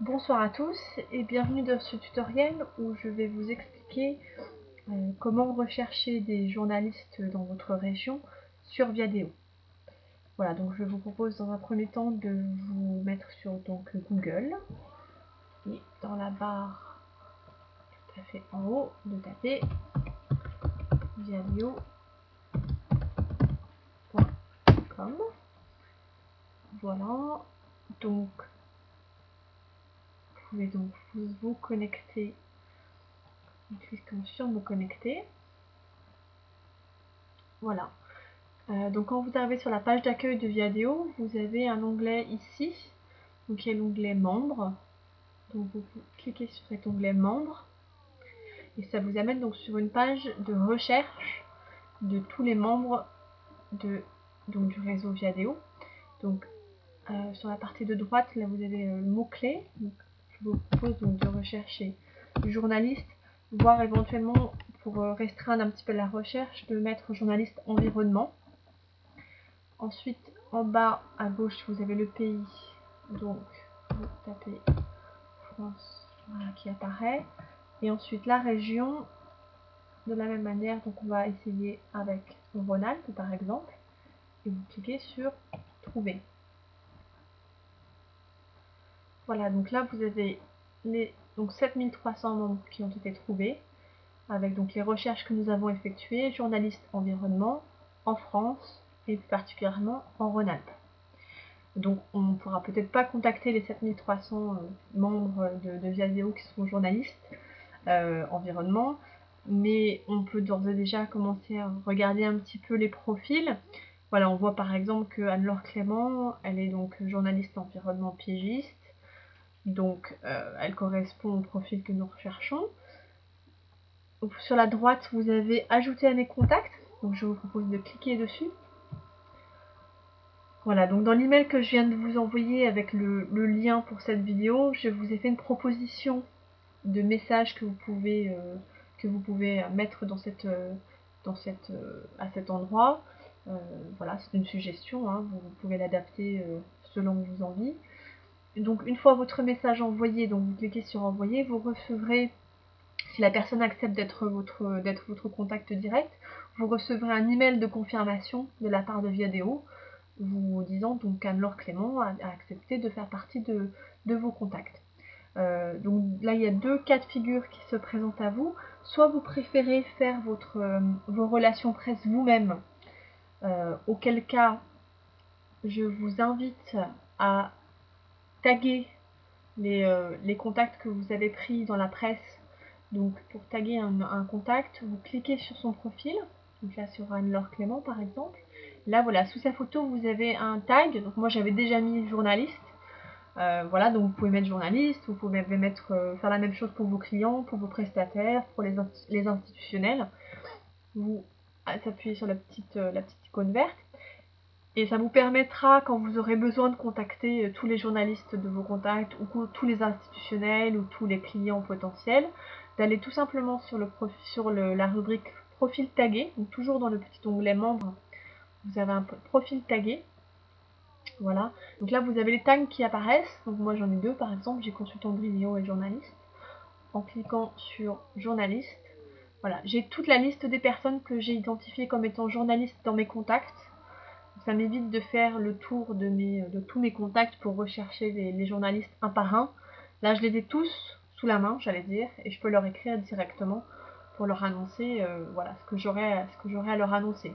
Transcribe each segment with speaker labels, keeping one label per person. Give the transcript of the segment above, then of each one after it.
Speaker 1: Bonsoir à tous et bienvenue dans ce tutoriel où je vais vous expliquer comment rechercher des journalistes dans votre région sur Viadeo. Voilà, donc je vous propose dans un premier temps de vous mettre sur Google et dans la barre tout à fait en haut de taper viadeo.com. Voilà, donc vous pouvez donc vous connecter en cliquant sur me connecter. Voilà. Donc quand vous arrivez sur la page d'accueil de Viadeo, vous avez un onglet ici, donc il y a l'onglet membres. Donc vous cliquez sur cet onglet membres et ça vous amène donc sur une page de recherche de tous les membres du réseau Viadeo. Donc sur la partie de droite, là vous avez le mot-clé. Je vous propose donc de rechercher journaliste, voire éventuellement pour restreindre un petit peu la recherche, de mettre journaliste environnement. Ensuite, en bas à gauche, vous avez le pays. Donc, vous tapez France, voilà, qui apparaît. Et ensuite, la région, de la même manière. Donc, on va essayer avec le Rhône-Alpes, par exemple. Et vous cliquez sur Trouver. Voilà, donc là, vous avez les 7300 membres qui ont été trouvés, avec donc les recherches que nous avons effectuées, journalistes environnement, en France, et plus particulièrement en Rhône-Alpes. Donc on ne pourra peut-être pas contacter les 7300 membres de Viadeo qui sont journalistes environnement, mais on peut d'ores et déjà commencer à regarder un petit peu les profils. Voilà, on voit par exemple que Anne-Laure Clément, elle est donc journaliste environnement piégiste, donc elle correspond au profil que nous recherchons. Donc, sur la droite, vous avez ajouté à mes contacts, donc je vous propose de cliquer dessus. Voilà, donc dans l'email que je viens de vous envoyer avec le lien pour cette vidéo, je vous ai fait une proposition de messages que vous pouvez mettre à cet endroit. Voilà, c'est une suggestion, hein, vous pouvez l'adapter selon vos envies. Donc une fois votre message envoyé, donc vous cliquez sur envoyer, vous recevrez, si la personne accepte d'être votre contact direct, vous recevrez un email de confirmation de la part de Viadeo, vous disant donc qu'Anne-Laure Clément a accepté de faire partie de vos contacts. Donc là, il y a deux cas de figure qui se présentent à vous. Soit vous préférez faire vos relations presse vous-même, auquel cas je vous invite à taguer les contacts que vous avez pris dans la presse. Donc pour taguer un contact, vous cliquez sur son profil, donc là sur Anne-Laure Clément par exemple. Là voilà, sous sa photo vous avez un tag, donc moi j'avais déjà mis journaliste. Voilà, donc vous pouvez mettre journaliste, vous pouvez mettre, faire la même chose pour vos clients, pour vos prestataires, pour les institutionnels. Vous appuyez sur la petite icône verte et ça vous permettra, quand vous aurez besoin de contacter tous les journalistes de vos contacts ou tous les institutionnels ou tous les clients potentiels, d'aller tout simplement sur la rubrique profil tagué, donc toujours dans le petit onglet membres, vous avez un profil tagué. Voilà, donc là vous avez les tags qui apparaissent, donc moi j'en ai deux par exemple, j'ai consultant de vidéo et journaliste. En cliquant sur journaliste, voilà, j'ai toute la liste des personnes que j'ai identifiées comme étant journalistes dans mes contacts. Ça m'évite de faire le tour de tous mes contacts pour rechercher les journalistes un par un. Là je les ai tous sous la main, j'allais dire, et je peux leur écrire directement pour leur annoncer voilà, ce que j'aurai à leur annoncer.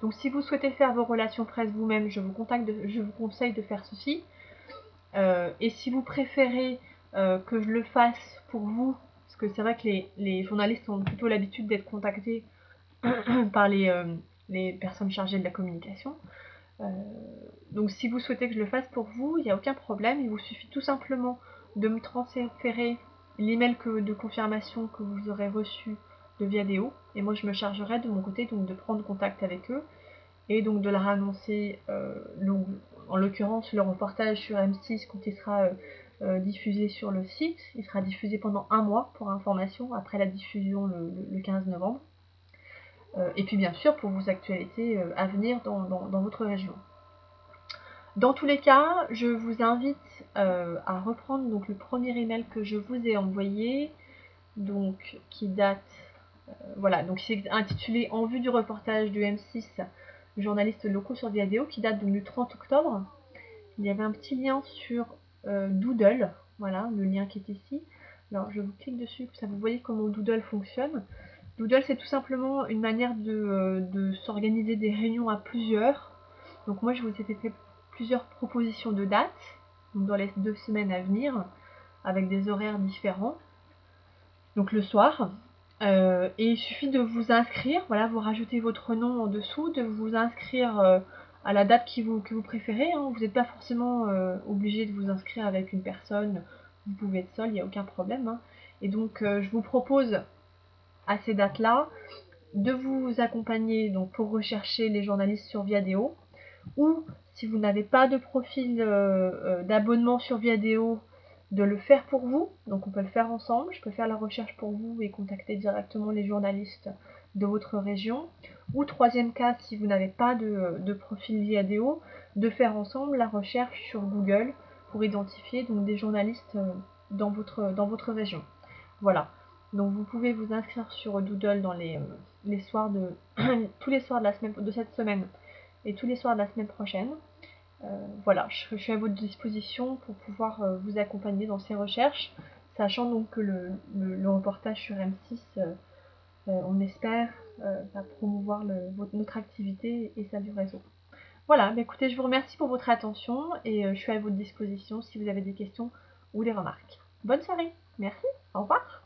Speaker 1: Donc si vous souhaitez faire vos relations presse vous-même, je vous conseille de faire ceci. Et si vous préférez que je le fasse pour vous, parce que c'est vrai que les journalistes ont plutôt l'habitude d'être contactés par les personnes chargées de la communication. Donc si vous souhaitez que je le fasse pour vous, il n'y a aucun problème, il vous suffit tout simplement de me transférer l'email de confirmation que vous aurez reçu de Viadeo, et moi je me chargerai de mon côté donc de prendre contact avec eux et donc de leur annoncer, en l'occurrence le reportage sur M6 quand il sera diffusé sur le site. Il sera diffusé pendant un mois pour information, après la diffusion le 15 novembre. Et puis bien sûr pour vos actualités à venir dans votre région. Dans tous les cas, je vous invite à reprendre donc le premier email que je vous ai envoyé, donc qui date, voilà, donc c'est intitulé En vue du reportage du M6, journalistes locaux sur Viadeo, qui date donc du 30 octobre. Il y avait un petit lien sur Doodle, voilà, le lien qui est ici. Alors je vous clique dessus, ça vous voyez comment Doodle fonctionne. Doodle, c'est tout simplement une manière de s'organiser des réunions à plusieurs. Donc moi, je vous ai fait plusieurs propositions de dates, donc dans les 2 semaines à venir, avec des horaires différents, donc le soir. Et il suffit de vous inscrire, voilà, vous rajoutez votre nom en dessous, de vous inscrire à la date que vous préférez. Hein. Vous n'êtes pas forcément obligé de vous inscrire avec une personne, vous pouvez être seul, il n'y a aucun problème. Hein. Et donc je vous propose à ces dates-là de vous accompagner donc, pour rechercher les journalistes sur Viadeo, ou si vous n'avez pas de profil d'abonnement sur Viadeo, de le faire pour vous. Donc on peut le faire ensemble, je peux faire la recherche pour vous et contacter directement les journalistes de votre région. Ou troisième cas, si vous n'avez pas de profil Viadeo, de faire ensemble la recherche sur Google pour identifier donc, des journalistes dans votre région. Voilà. Donc vous pouvez vous inscrire sur Doodle dans les soirs de tous les soirs de cette semaine et tous les soirs de la semaine prochaine. Voilà, je suis à votre disposition pour pouvoir vous accompagner dans ces recherches, sachant donc que le reportage sur M6, on espère, va promouvoir notre activité et celle du réseau. Voilà, bah écoutez, je vous remercie pour votre attention et je suis à votre disposition si vous avez des questions ou des remarques. Bonne soirée, merci, au revoir.